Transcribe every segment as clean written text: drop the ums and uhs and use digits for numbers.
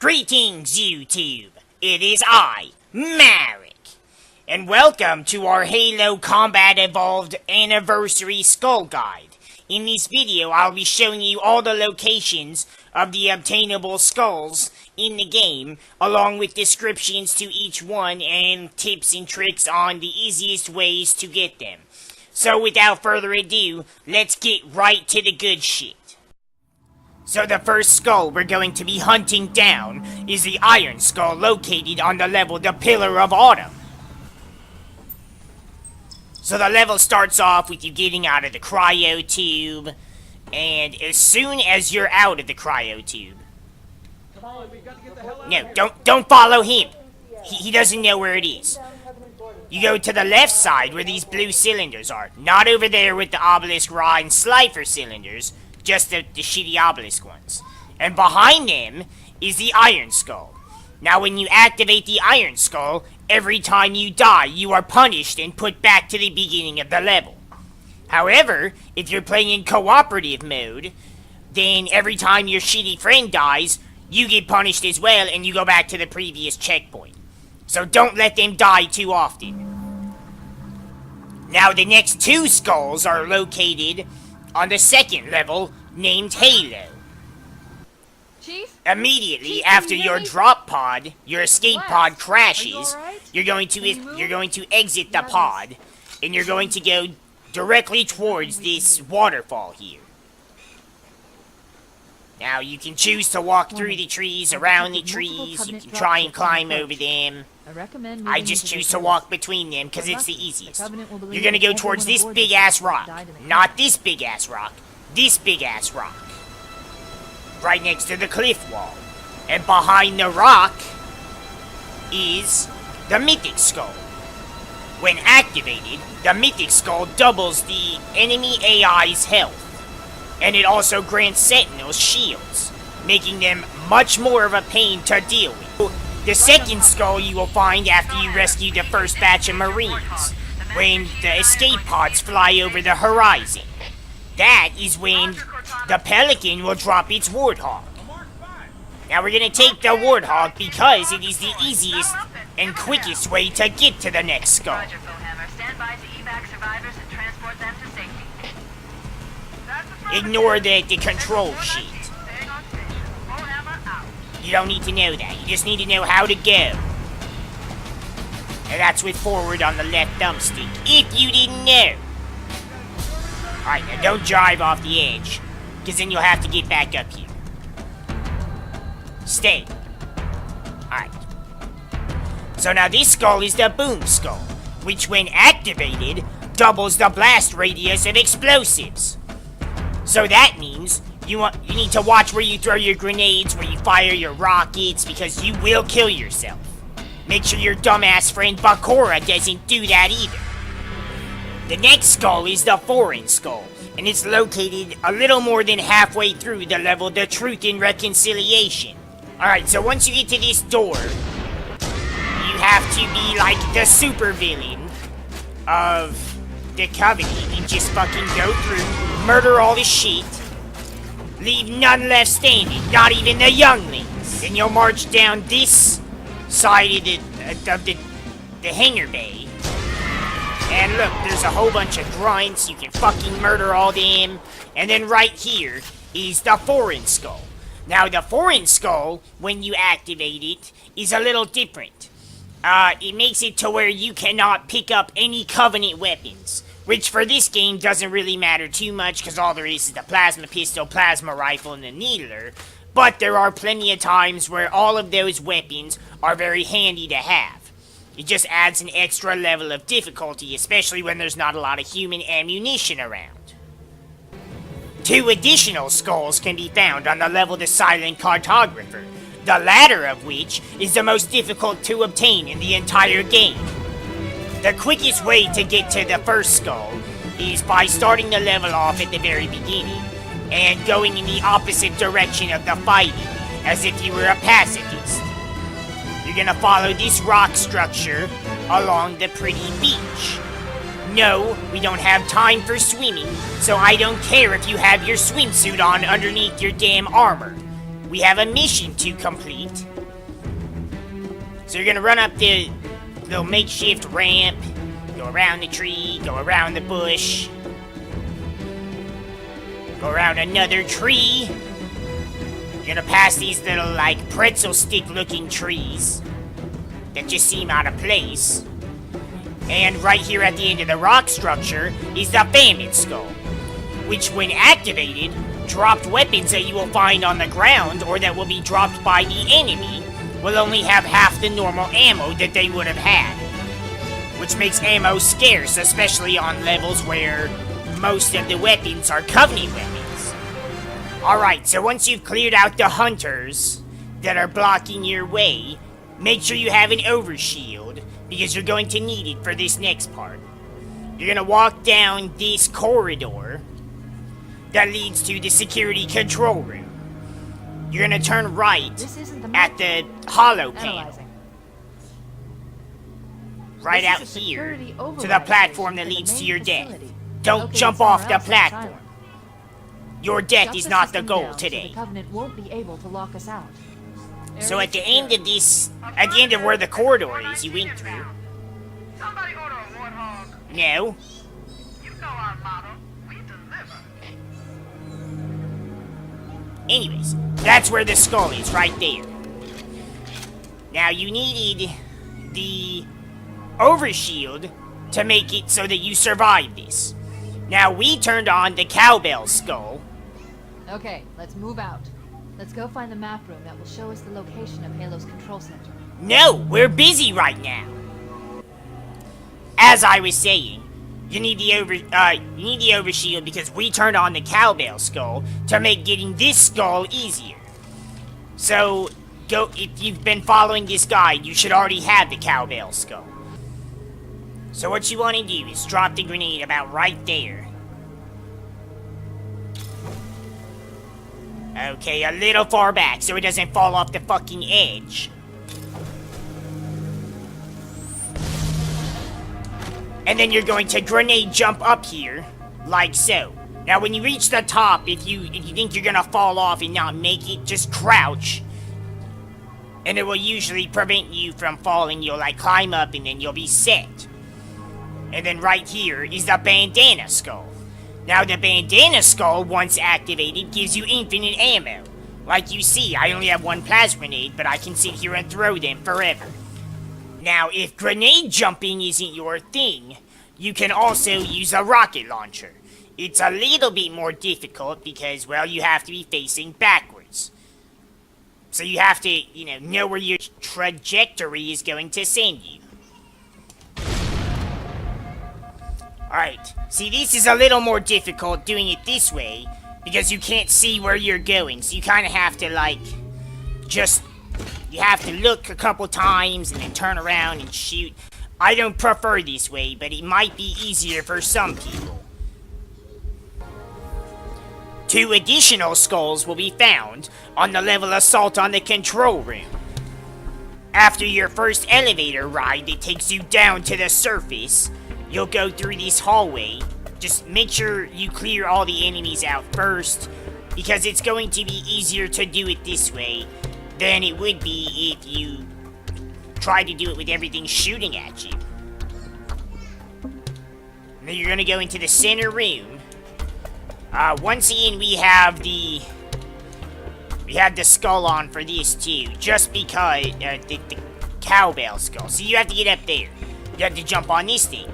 Greetings, YouTube! It is I, MariK, and welcome to our Halo Combat Evolved Anniversary Skull Guide. In this video, I'll be showing you all the locations of the obtainable skulls in the game, along with descriptions to each one and tips and tricks on the easiest ways to get them. So without further ado, let's get right to the good shit. So the first skull we're going to be hunting down is the Iron Skull located on the level The Pillar of Autumn. So the level starts off with you getting out of the cryo tube, and as soon as you're out of the cryo tube... No, don't follow him! He doesn't know where it is. You go to the left side where these blue cylinders are, not over there with the obelisk raw and slifer cylinders, just the shitty obelisk ones. And behind them is the Iron Skull. Now when you activate the Iron Skull, every time you die, you are punished and put back to the beginning of the level. However, if you're playing in cooperative mode, then every time your shitty friend dies, you get punished as well and you go back to the previous checkpoint. So don't let them die too often. Now the next two skulls are located on the second level, named Halo. Chief? Immediately after your drop pod, your escape pod crashes, you're going to exit the pod, and you're going to go directly towards this waterfall here. Now you can choose to walk through the trees, around the trees, you can try and climb over them. I just choose to walk between them because it's the easiest. You're gonna go towards this big ass rock. Not this big ass rock. This big ass rock. Right next to the cliff wall. And behind the rock is the Mythic Skull. When activated, the Mythic Skull doubles the enemy AI's health. And it also grants Sentinels shields, making them much more of a pain to deal with. The second skull you will find after you rescue the first batch of Marines, when the escape pods fly over the horizon. That is when the Pelican will drop its Warthog. Now we're gonna take the Warthog because it is the easiest and quickest way to get to the next skull. Ignore the control sheet. You don't need to know that. You just need to know how to go. And that's with forward on the left thumbstick, if you didn't know. Alright, now don't drive off the edge, because then you'll have to get back up here. Stay. Alright. So now this skull is the Boom Skull, which when activated, doubles the blast radius of explosives. So that means you need to watch where you throw your grenades, where you fire your rockets, because you will kill yourself. Make sure your dumbass friend Bakura doesn't do that either. The next skull is the Foreign Skull, and it's located a little more than halfway through the level The Truth and Reconciliation. Alright, so once you get to this door, you have to be like the supervillain of the Covenant and just fucking go through, murder all the shit, leave none left standing, not even the younglings. Then you'll march down this side of the hangar bay. And look, there's a whole bunch of grunts, you can fucking murder all them. And then right here is the Foreign Skull. Now the Foreign Skull, when you activate it, is a little different. It makes it to where you cannot pick up any Covenant weapons. Which for this game doesn't really matter too much, because all there is the plasma pistol, plasma rifle, and the needler. But there are plenty of times where all of those weapons are very handy to have. It just adds an extra level of difficulty, especially when there's not a lot of human ammunition around. Two additional skulls can be found on the level The Silent Cartographer, the latter of which is the most difficult to obtain in the entire game. The quickest way to get to the first skull is by starting the level off at the very beginning and going in the opposite direction of the fighting, as if you were a pacifist. You're gonna follow this rock structure along the pretty beach. No, we don't have time for swimming, so I don't care if you have your swimsuit on underneath your damn armor. We have a mission to complete, So you're gonna run up the little makeshift ramp, go around the tree, go around the bush, go around another tree. You're gonna pass these little, like, pretzel stick-looking trees that just seem out of place. And right here at the end of the rock structure is the Famine skull, which when activated, dropped weapons that you will find on the ground or that will be dropped by the enemy will only have half the normal ammo that they would have had, which makes ammo scarce, especially on levels where most of the weapons are Covenant weapons. Alright, so once you've cleared out the hunters that are blocking your way, make sure you have an overshield, because you're going to need it for this next part. You're gonna walk down this corridor that leads to the security control room. You're gonna turn right at the hollow panel. Right out here to the platform that leads to your death. Don't jump off the platform. Your death is not the goal today. The Covenant won't be able to lock us out. So at the end of this, at the end of where the corridor is, you went through. Somebody order a warthog. No. You know our motto. We deliver. Anyways, that's where the skull is, right there. Now you needed the overshield to make it so that you survive this. Now we turned on the cowbell skull. Okay, let's move out. Let's go find the map room that will show us the location of Halo's control center. No, we're busy right now. As I was saying, you need the overshield because we turned on the cowbell skull to make getting this skull easier. So, if you've been following this guide, you should already have the cowbell skull. So what you want to do is drop the grenade about right there. Okay, a little far back so it doesn't fall off the fucking edge. And then you're going to grenade jump up here, like so. Now when you reach the top, if you think you're gonna fall off and not make it, just crouch. And it will usually prevent you from falling. You'll like climb up and then you'll be set. And then right here is the Bandanna skull. Now the Bandanna skull, once activated, gives you infinite ammo. Like you see, I only have one plasma grenade, but I can sit here and throw them forever. Now, if grenade jumping isn't your thing, you can also use a rocket launcher. It's a little bit more difficult because, well, you have to be facing backwards. So you have to, know where your trajectory is going to send you. Alright, see, this is a little more difficult doing it this way because you can't see where you're going. So you kind of have to, you have to look a couple times and then turn around and shoot. I don't prefer this way, but it might be easier for some people. 2 additional skulls will be found on the level assault on the control room. After your first elevator ride that takes you down to the surface, you'll go through this hallway. Just make sure you clear all the enemies out first, because it's going to be easier to do it this way than it would be if you try to do it with everything shooting at you. Then you're gonna go into the center room. Once again, we have the skull on for this too, just because the cowbell skull. So you have to get up there. You have to jump on this thing.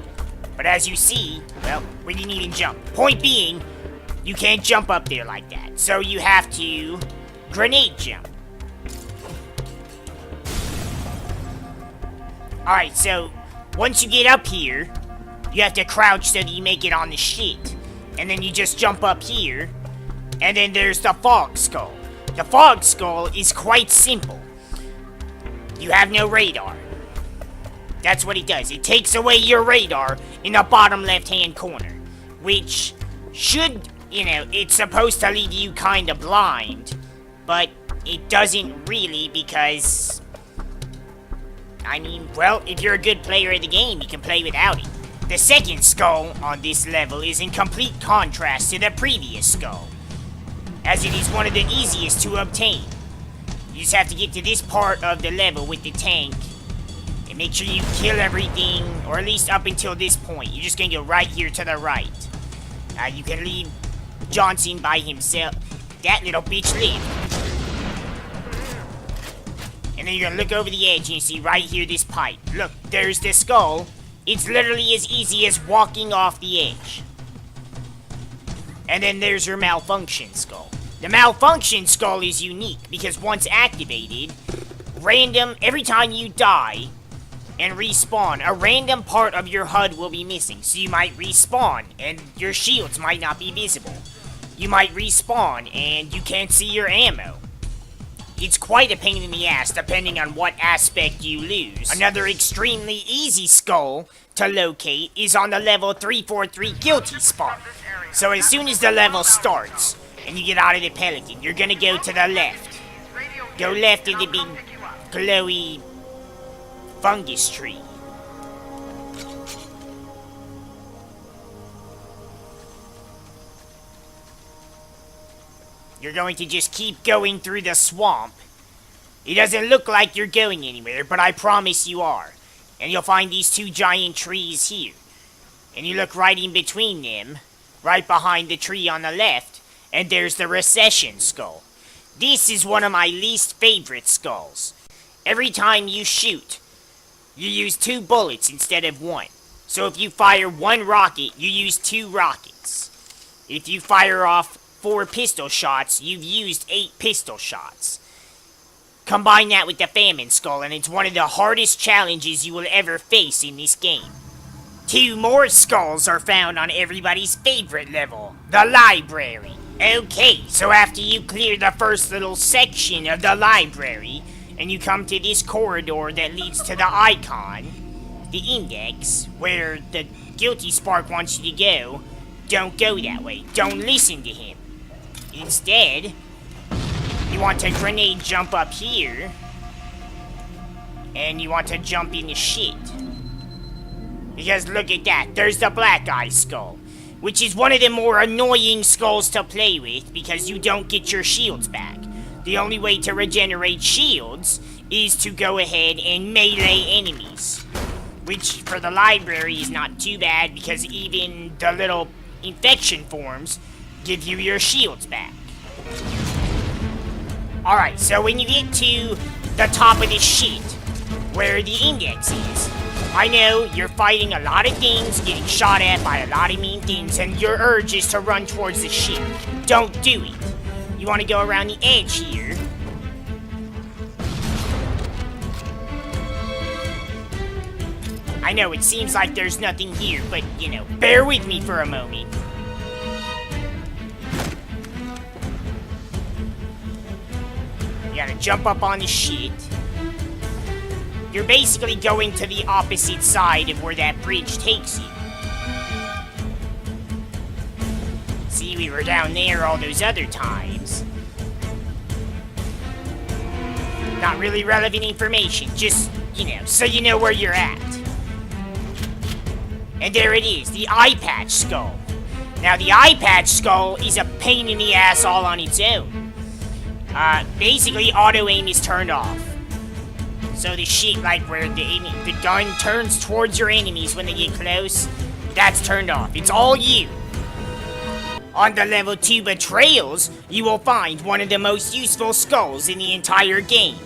But as you see, well, we didn't even jump. Point being, you can't jump up there like that. So you have to grenade jump. Alright, so once you get up here, you have to crouch so that you make it on the shit. And then you just jump up here. And then there's the fog skull. The fog skull is quite simple. You have no radar. That's what it does. It takes away your radar in the bottom left-hand corner. Which should, it's supposed to leave you kind of blind. But it doesn't really because... if you're a good player of the game, you can play without it. The second skull on this level is in complete contrast to the previous skull, as it is one of the easiest to obtain. You just have to get to this part of the level with the tank, And make sure you kill everything, or at least up until this point. You're just gonna go right here to the right. You can leave Johnson by himself. That little bitch lived. And then you're gonna look over the edge and you see right here this pipe. Look, there's the skull. It's literally as easy as walking off the edge. And then there's your Malfunction skull. The Malfunction skull is unique because once activated, every time you die and respawn, a random part of your HUD will be missing. So you might respawn and your shields might not be visible. You might respawn and you can't see your ammo. It's quite a pain in the ass depending on what aspect you lose. Another extremely easy skull to locate is on the level 343 guilty spot. So as soon as the level starts and you get out of the pelican, you're gonna go to the left. Go left in the big glowy fungus tree. You're going to just keep going through the swamp. It doesn't look like you're going anywhere, but I promise you are. And you'll find these two giant trees here. And you look right in between them, right behind the tree on the left, and there's the Recession skull. This is one of my least favorite skulls. Every time you shoot, you use 2 bullets instead of 1. So if you fire 1 rocket, you use 2 rockets. If you fire off 4 pistol shots, you've used 8 pistol shots. Combine that with the Famine skull, and it's one of the hardest challenges you will ever face in this game. 2 more skulls are found on everybody's favorite level, the library. Okay, so after you clear the first little section of the library, and you come to this corridor that leads to the icon, the index, where the guilty spark wants you to go, don't go that way. Don't listen to him. Instead, you want to grenade jump up here, and you want to jump in the shit. Because look at that, there's the black eye skull, which is one of the more annoying skulls to play with because you don't get your shields back. The only way to regenerate shields is to go ahead and melee enemies, which for the library is not too bad because even the little infection forms give you your shields back. Alright, so when you get to the top of this shit, where the index is, I know you're fighting a lot of things, getting shot at by a lot of mean things, and your urge is to run towards the ship. Don't do it. You want to go around the edge here. I know it seems like there's nothing here, but, you know, bear with me for a moment. You gotta jump up on the shit. You're basically going to the opposite side of where that bridge takes you. See, we were down there all those other times. Not really relevant information, just, you know, so you know where you're at. And there it is, the eye patch skull. Now, the eye patch skull is a pain in the ass all on its own. Basically, auto-aim is turned off. So the shit, like where the gun turns towards your enemies when they get close, that's turned off. It's all you. On the level 2 betrayals, you will find one of the most useful skulls in the entire game.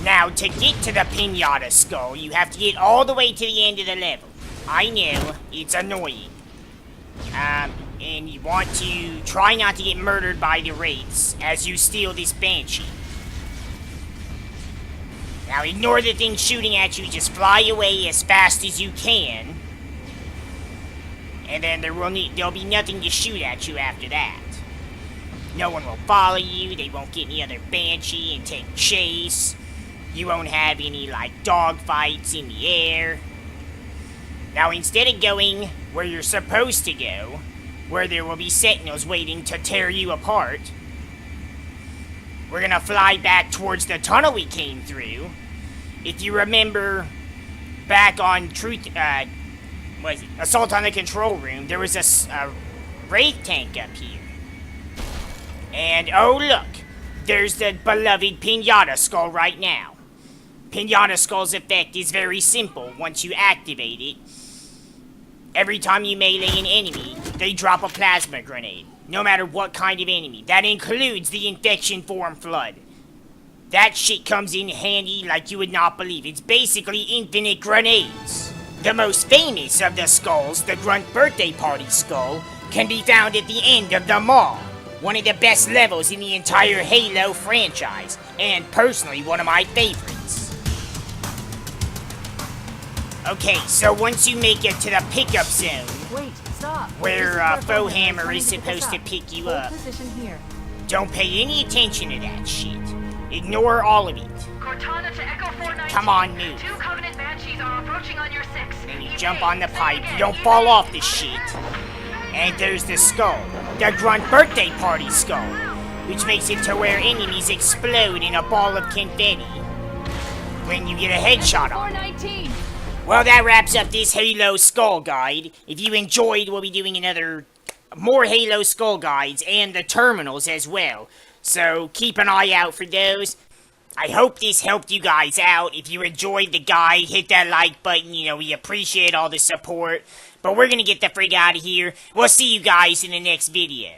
Now, to get to the Pinata skull, you have to get all the way to the end of the level. I know, it's annoying. And you want to try not to get murdered by the wraiths as you steal this Banshee. Now ignore the thing shooting at you, just fly away as fast as you can. And then there'll be nothing to shoot at you after that. No one will follow you, they won't get any other Banshee and take chase. You won't have any, like, dogfights in the air. Now instead of going where you're supposed to go, where there will be sentinels waiting to tear you apart, we're gonna fly back towards the tunnel we came through. If you remember back on Assault on the Control Room, there was a Wraith tank up here. And oh look, there's the beloved Pinata skull right now. Pinata Skull's effect is very simple once you activate it. Every time you melee an enemy, they drop a plasma grenade. No matter what kind of enemy. That includes the infection form flood. That shit comes in handy like you would not believe. It's basically infinite grenades. The most famous of the skulls, the Grunt birthday party skull, can be found at the end of the mall. One of the best levels in the entire Halo franchise, and personally one of my favorites. Okay, so once you make it to the pickup zone, Wait, stop. where This is where Fohammer Fohammer is is trying supposed to pick pick you Hold up, position here. don't pay any attention to that shit. Ignore all of it. Cortana to Echo 419. Come on, move. 2 Covenant Banshees are approaching on your 6. Then you jump on the pipe, you don't fall off the shit. And there's the skull, the Grunt birthday party skull, which makes it to where enemies explode in a ball of confetti when you get a headshot on them. 419. Well, that wraps up this Halo Skull Guide. If you enjoyed, we'll be doing more Halo Skull Guides and the terminals as well. So keep an eye out for those. I hope this helped you guys out. If you enjoyed the guide, hit that like button. You know, we appreciate all the support. But we're gonna get the frig out of here. We'll see you guys in the next video.